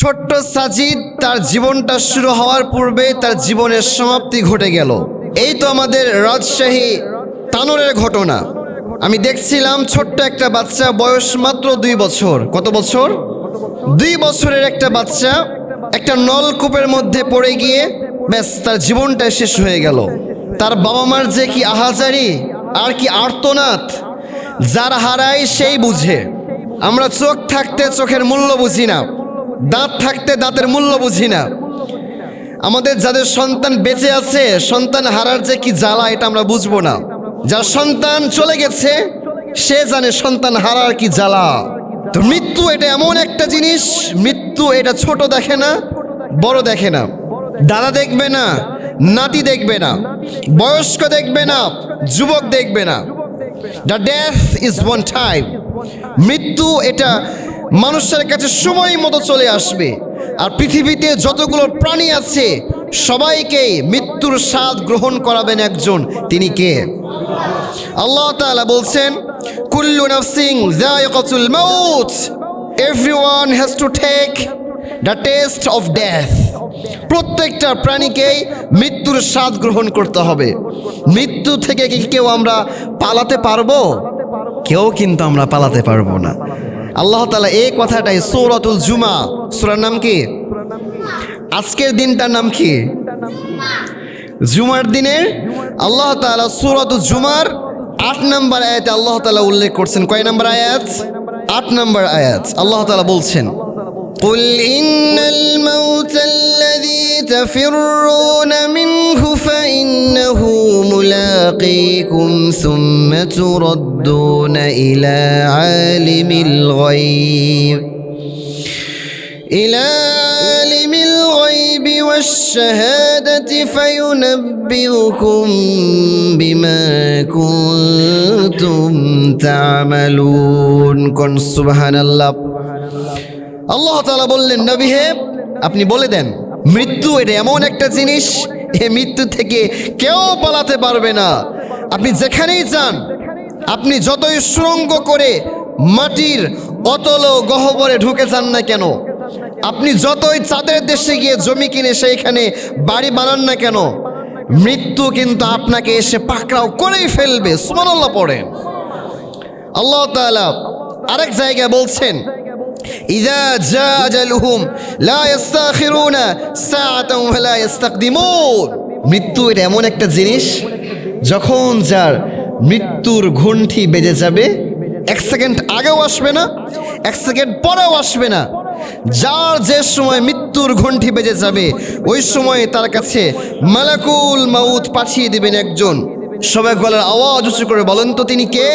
ছোট্ট সাজিদ তার জীবনটা শুরু হওয়ার পূর্বে তার জীবনের সমাপ্তি ঘটে গেল। এই তো আমাদের রাজশাহী তানোরের ঘটনা। আমি দেখছিলাম ছোট্ট একটা বাচ্চা, বয়স মাত্র 2 বছর। কত বছর? 2 বছরের একটা বাচ্চা একটা নলকূপের মধ্যে পড়ে গিয়ে ব্যাস তার জীবনটা শেষ হয়ে গেল। তার বাবা মার যে কি আহাজারি আর কি আর্তনাদ, যার হারায় সেই বুঝে। আমরা চোখ থাকতে চোখের মূল্য বুঝি না, দাঁত থাকতে দাঁতের মূল্য বুঝি না। আমাদের যাদের সন্তান বেঁচে আছে, সন্তান হারার যে কি জ্বালা এটা আমরা বুঝবো না। যার সন্তান চলে গেছে সে জানে সন্তান হারার কি জ্বালা। তো মৃত্যু এটা এমন একটা জিনিস, মৃত্যু এটা ছোট দেখে না, বড় দেখে না, দাদা দেখবে না, নাতি দেখবে না, বয়স্ক দেখবে না, যুবক দেখবে না। The death is one time. মৃত্যু এটা মানুষের কাছে সময় মতো চলে আসবে। আর পৃথিবীতে যতগুলো প্রাণী আছে সবাইকেই মৃত্যুর স্বাদ গ্রহণ করাবেন একজন, তিনি কে? আল্লাহ তাআলা বলছেন, কুল্লু নাফসিন যায়িকাতুল মাউত, everyone has to take the test of death. প্রত্যেকটা প্রাণীকেই মৃত্যুর স্বাদ গ্রহণ করতে হবে। মৃত্যু থেকে কি কেউ আমরা পালাতে পারবো? কেউ কিন্তু আমরা পালাতে পারবো না। আল্লাহ তাআলা এই কথাটাই সূরাতুল জুমা, সূরার নাম কি? আজকের দিনটার নাম কি? জুমার দিনের আল্লাহ তাআলা সূরাতুল জুমার 8 নম্বর আয়াতে আল্লাহ তাআলা উল্লেখ করছেন। কয় নম্বর আয়াত? 8 নম্বর আয়াত। আল্লাহ তাআলা বলছেন, قل إن الموت الذي تفرون منه فإنه ملاقيكم ثم تردون إلى عالم الغيب والشهادة فينبئكم بما كنتم تعملون। قل سبحان الله। আল্লাহ তাআলা বললেন, নবী হে আপনি বলে দেন, মৃত্যু এটা এমন একটা জিনিস, এই মৃত্যু থেকে কেউ পালাতে পারবে না। আপনি যেখানেই যান, আপনি যতই সুড়ঙ্গ করে মাটির অতল গহ্বরে ঢুকে যান না কেন, আপনি যতই চাঁদের দেশে গিয়ে জমি কিনে সেইখানে বাড়ি বানান না কেন, মৃত্যু কিন্তু আপনাকে এসে পাকড়াও করেই ফেলবে। সুবহানাল্লাহ পড়েন। আল্লাহ তাআলা আরেক জায়গায় বলছেন, ইযা জা আজালুহুম লা ইস্তাখিরুনা সাআতান ওয়া লা ইস্তাকদিমুন। মৃত্যু এটা এমন একটা জিনিস, যখন যার মৃত্যুর ঘণ্টি বেজে যাবে, 1 সেকেন্ড আগেও আসবে না, 1 সেকেন্ড পরেও আসবে না। যার যে সময় মৃত্যুর ঘণ্টি বেজে যাবে ওই সময় তার কাছে মালাকুল মাউত পাঠিয়ে দিবেন একজন। সবাই গলার আওয়াজ উঁচু করে বলেন তো তিনি কে?